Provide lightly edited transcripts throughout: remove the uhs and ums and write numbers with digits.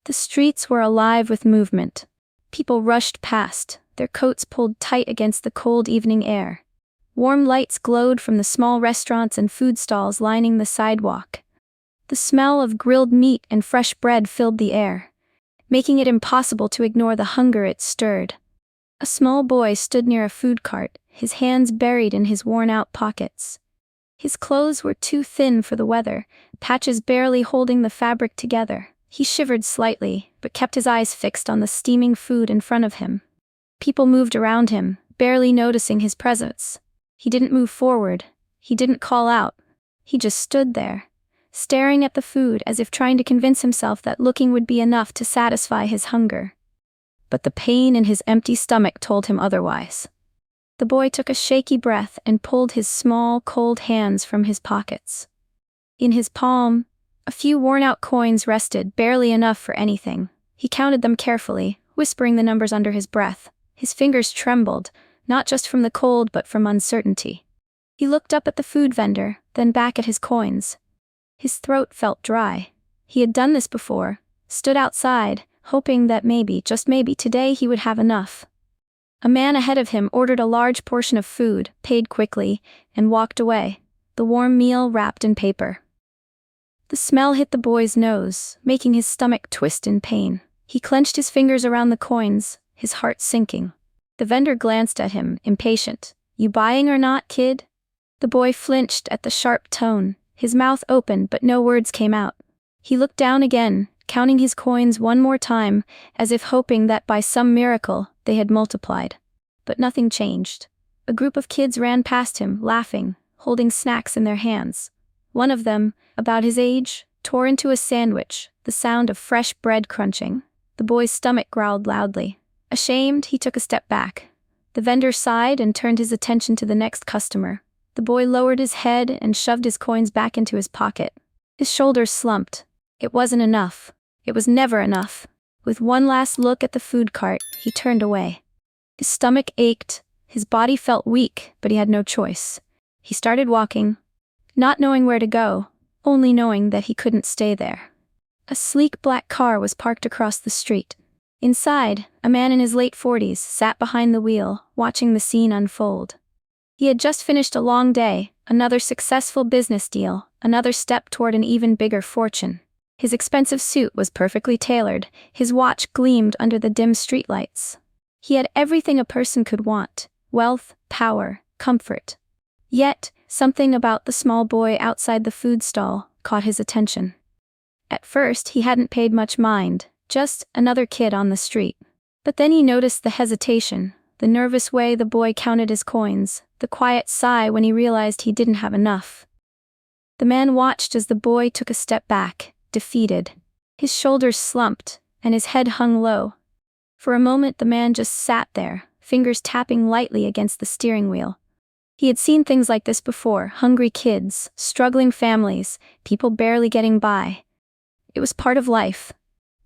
The streets were alive with movement. People rushed past, their coats pulled tight against the cold evening air. Warm lights glowed from the small restaurants and food stalls lining the sidewalk. The smell of grilled meat and fresh bread filled the air, making it impossible to ignore the hunger it stirred. A small boy stood near a food cart, his hands buried in his worn-out pockets. His clothes were too thin for the weather, patches barely holding the fabric together. He shivered slightly, but kept his eyes fixed on the steaming food in front of him. People moved around him, barely noticing his presence. He didn't move forward. He didn't call out. He just stood there, staring at the food as if trying to convince himself that looking would be enough to satisfy his hunger. But the pain in his empty stomach told him otherwise. The boy took a shaky breath and pulled his small, cold hands from his pockets. In his palm, a few worn-out coins rested, barely enough for anything. He counted them carefully, whispering the numbers under his breath. His fingers trembled, not just from the cold but from uncertainty. He looked up at the food vendor, then back at his coins. His throat felt dry. He had done this before, stood outside, hoping that maybe, just maybe, today he would have enough. A man ahead of him ordered a large portion of food, paid quickly, and walked away, the warm meal wrapped in paper. The smell hit the boy's nose, making his stomach twist in pain. He clenched his fingers around the coins, his heart sinking. The vendor glanced at him, impatient. "You buying or not, kid?" The boy flinched at the sharp tone, his mouth open but no words came out. He looked down again, counting his coins one more time, as if hoping that by some miracle, they had multiplied. But nothing changed. A group of kids ran past him, laughing, holding snacks in their hands. One of them, about his age, tore into a sandwich, the sound of fresh bread crunching. The boy's stomach growled loudly. Ashamed, he took a step back. The vendor sighed and turned his attention to the next customer. The boy lowered his head and shoved his coins back into his pocket. His shoulders slumped. It wasn't enough. It was never enough. With one last look at the food cart, he turned away. His stomach ached, his body felt weak, but he had no choice. He started walking, not knowing where to go, only knowing that he couldn't stay there. A sleek black car was parked across the street. Inside, a man in his late 40s sat behind the wheel, watching the scene unfold. He had just finished a long day, another successful business deal, another step toward an even bigger fortune. His expensive suit was perfectly tailored, his watch gleamed under the dim streetlights. He had everything a person could want: wealth, power, comfort. Yet, something about the small boy outside the food stall caught his attention. At first, he hadn't paid much mind, just another kid on the street. But then he noticed the hesitation, the nervous way the boy counted his coins, the quiet sigh when he realized he didn't have enough. The man watched as the boy took a step back, defeated. His shoulders slumped, and his head hung low. For a moment the man just sat there, fingers tapping lightly against the steering wheel. He had seen things like this before: hungry kids, struggling families, people barely getting by. It was part of life.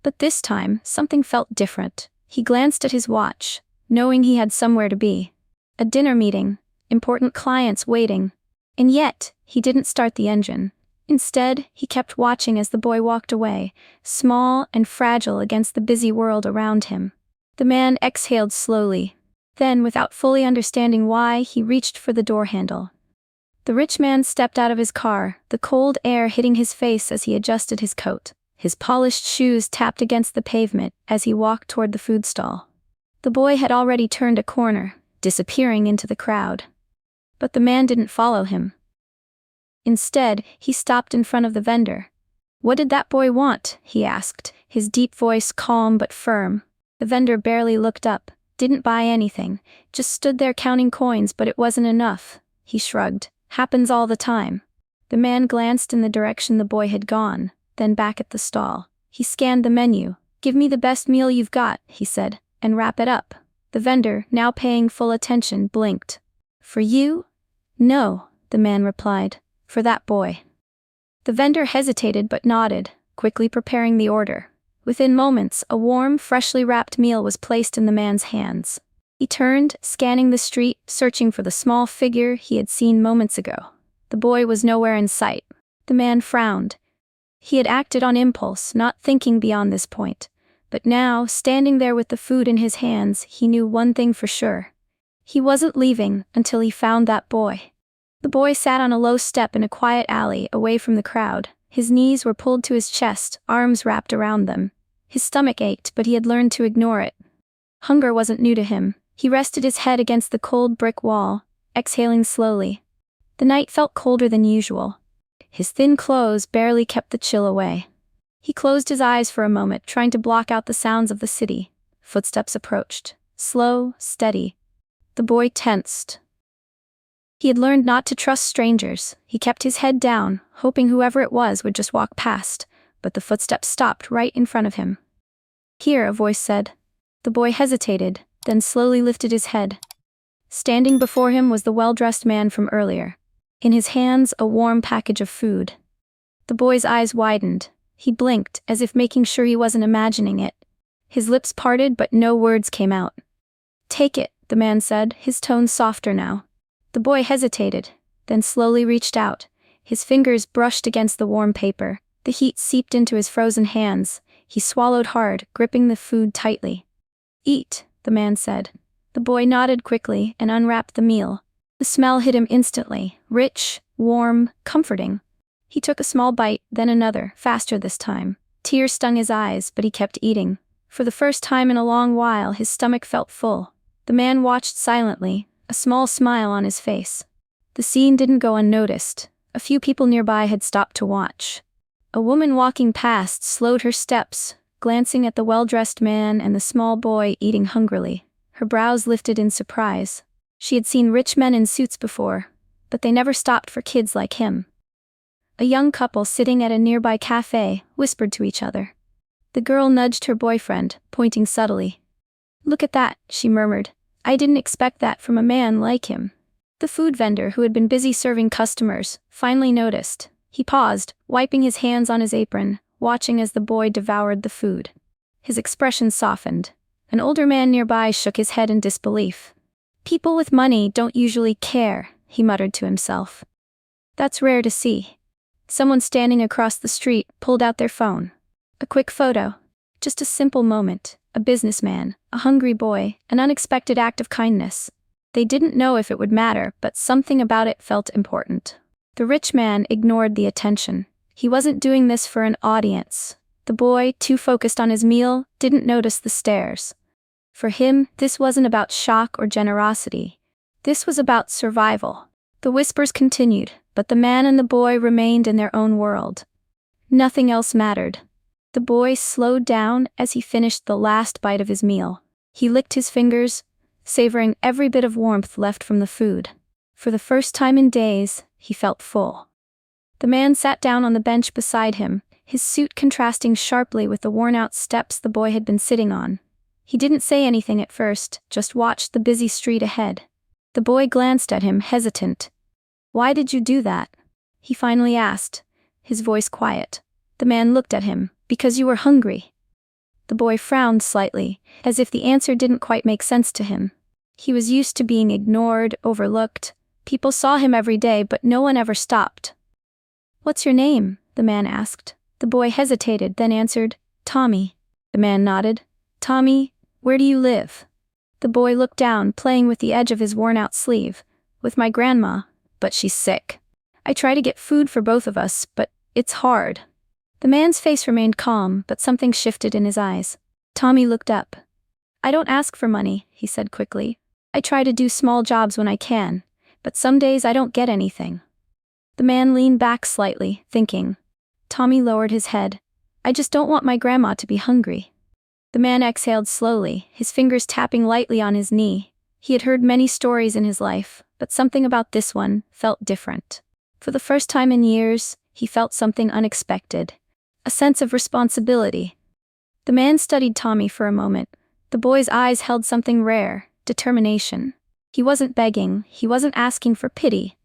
But this time, something felt different. He glanced at his watch, knowing he had somewhere to be. A dinner meeting, important clients waiting. And yet, he didn't start the engine. Instead, he kept watching as the boy walked away, small and fragile against the busy world around him. The man exhaled slowly. Then, without fully understanding why, he reached for the door handle. The rich man stepped out of his car, the cold air hitting his face as he adjusted his coat. His polished shoes tapped against the pavement as he walked toward the food stall. The boy had already turned a corner, disappearing into the crowd. But the man didn't follow him. Instead, he stopped in front of the vendor. "What did that boy want?" he asked, his deep voice calm but firm. The vendor barely looked up, didn't buy anything, just stood there counting coins, but it wasn't enough. He shrugged. "Happens all the time." The man glanced in the direction the boy had gone, then back at the stall. He scanned the menu. "Give me the best meal you've got," he said, "and wrap it up." The vendor, now paying full attention, blinked. "For you?" "No," the man replied. "For that boy." The vendor hesitated but nodded, quickly preparing the order. Within moments, a warm, freshly wrapped meal was placed in the man's hands. He turned, scanning the street, searching for the small figure he had seen moments ago. The boy was nowhere in sight. The man frowned. He had acted on impulse, not thinking beyond this point. But now, standing there with the food in his hands, he knew one thing for sure. He wasn't leaving until he found that boy. The boy sat on a low step in a quiet alley, away from the crowd. His knees were pulled to his chest, arms wrapped around them. His stomach ached, but he had learned to ignore it. Hunger wasn't new to him. He rested his head against the cold brick wall, exhaling slowly. The night felt colder than usual. His thin clothes barely kept the chill away. He closed his eyes for a moment, trying to block out the sounds of the city. Footsteps approached. Slow, steady. The boy tensed. He had learned not to trust strangers. He kept his head down, hoping whoever it was would just walk past, but the footsteps stopped right in front of him. "Here," a voice said. The boy hesitated, then slowly lifted his head. Standing before him was the well-dressed man from earlier. In his hands, a warm package of food. The boy's eyes widened. He blinked, as if making sure he wasn't imagining it. His lips parted, but no words came out. "Take it," the man said, his tone softer now. The boy hesitated, then slowly reached out. His fingers brushed against the warm paper. The heat seeped into his frozen hands. He swallowed hard, gripping the food tightly. "Eat," the man said. The boy nodded quickly and unwrapped the meal. The smell hit him instantly, rich, warm, comforting. He took a small bite, then another, faster this time. Tears stung his eyes, but he kept eating. For the first time in a long while, his stomach felt full. The man watched silently, a small smile on his face. The scene didn't go unnoticed. A few people nearby had stopped to watch. A woman walking past slowed her steps, glancing at the well-dressed man and the small boy eating hungrily. Her brows lifted in surprise. She had seen rich men in suits before, but they never stopped for kids like him. A young couple sitting at a nearby cafe whispered to each other. The girl nudged her boyfriend, pointing subtly. "Look at that," she murmured. "I didn't expect that from a man like him." The food vendor, who had been busy serving customers, finally noticed. He paused, wiping his hands on his apron, watching as the boy devoured the food. His expression softened. An older man nearby shook his head in disbelief. "People with money don't usually care," he muttered to himself. "That's rare to see." Someone standing across the street pulled out their phone. A quick photo. Just a simple moment. A businessman, a hungry boy, an unexpected act of kindness. They didn't know if it would matter, but something about it felt important. The rich man ignored the attention. He wasn't doing this for an audience. The boy, too focused on his meal, didn't notice the stares. For him, this wasn't about shock or generosity. This was about survival. The whispers continued, but the man and the boy remained in their own world. Nothing else mattered. The boy slowed down as he finished the last bite of his meal. He licked his fingers, savoring every bit of warmth left from the food. For the first time in days, he felt full. The man sat down on the bench beside him, his suit contrasting sharply with the worn-out steps the boy had been sitting on. He didn't say anything at first, just watched the busy street ahead. The boy glanced at him, hesitant. "Why did you do that?" he finally asked, his voice quiet. The man looked at him. "Because you were hungry." The boy frowned slightly, as if the answer didn't quite make sense to him. He was used to being ignored, overlooked. People saw him every day, but no one ever stopped. "What's your name?" the man asked. The boy hesitated, then answered, "Tommy." The man nodded. "Tommy, where do you live?" The boy looked down, playing with the edge of his worn-out sleeve. "With my grandma, but she's sick. I try to get food for both of us, but it's hard." The man's face remained calm, but something shifted in his eyes. Tommy looked up. "I don't ask for money," he said quickly. "I try to do small jobs when I can, but some days I don't get anything." The man leaned back slightly, thinking. Tommy lowered his head. "I just don't want my grandma to be hungry." The man exhaled slowly, his fingers tapping lightly on his knee. He had heard many stories in his life, but something about this one felt different. For the first time in years, he felt something unexpected. A sense of responsibility. The man studied Tommy for a moment. The boy's eyes held something rare, determination. He wasn't begging, he wasn't asking for pity.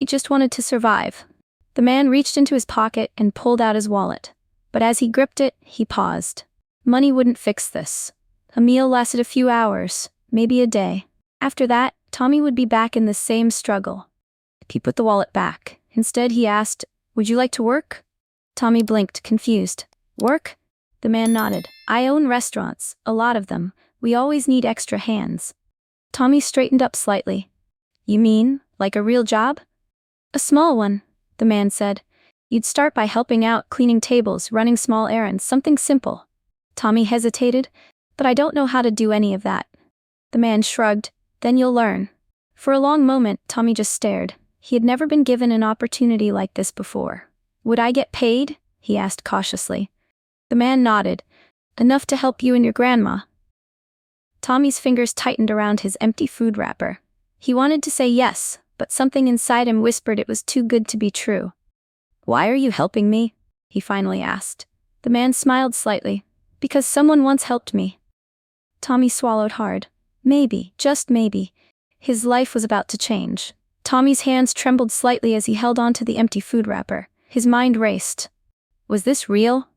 He just wanted to survive. The man reached into his pocket and pulled out his wallet. But as he gripped it, he paused. Money wouldn't fix this. A meal lasted a few hours, maybe a day. After that, Tommy would be back in the same struggle. He put the wallet back. Instead, he asked, "Would you like to work?" Tommy blinked, confused. Work? The man nodded. I own restaurants, a lot of them. We always need extra hands. Tommy straightened up slightly. You mean, like a real job? A small one, the man said. You'd start by helping out, cleaning tables, running small errands, something simple. Tommy hesitated. But I don't know how to do any of that. The man shrugged. Then you'll learn. For a long moment, Tommy just stared. He had never been given an opportunity like this before. Would I get paid? He asked cautiously. The man nodded. Enough to help you and your grandma. Tommy's fingers tightened around his empty food wrapper. He wanted to say yes, but something inside him whispered it was too good to be true. Why are you helping me? He finally asked. The man smiled slightly. Because someone once helped me. Tommy swallowed hard. Maybe, just maybe, his life was about to change. Tommy's hands trembled slightly as he held onto the empty food wrapper. His mind raced. Was this real?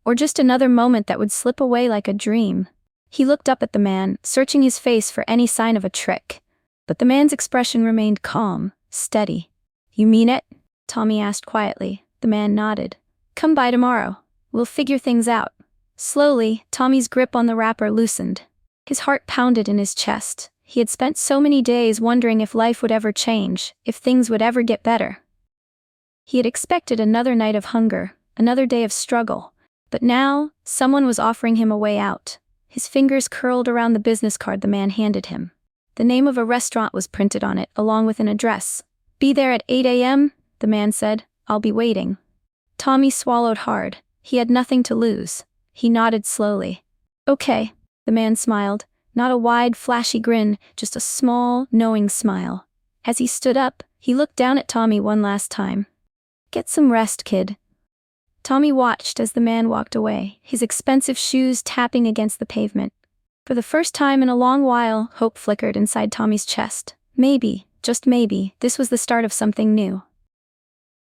Or just another moment that would slip away like a dream? He looked up at the man, searching his face for any sign of a trick. But the man's expression remained calm, steady. You mean it? Tommy asked quietly. The man nodded. Come by tomorrow. We'll figure things out. Slowly, Tommy's grip on the wrapper loosened. His heart pounded in his chest. He had spent so many days wondering if life would ever change, if things would ever get better. He had expected another night of hunger, another day of struggle. But now, someone was offering him a way out. His fingers curled around the business card the man handed him. The name of a restaurant was printed on it, along with an address. Be there at 8 a.m., the man said. I'll be waiting. Tommy swallowed hard. He had nothing to lose. He nodded slowly. Okay. The man smiled, not a wide, flashy grin, just a small, knowing smile. As he stood up, he looked down at Tommy one last time. Get some rest, kid. Tommy watched as the man walked away, his expensive shoes tapping against the pavement. For the first time in a long while, hope flickered inside Tommy's chest. Maybe, just maybe, this was the start of something new.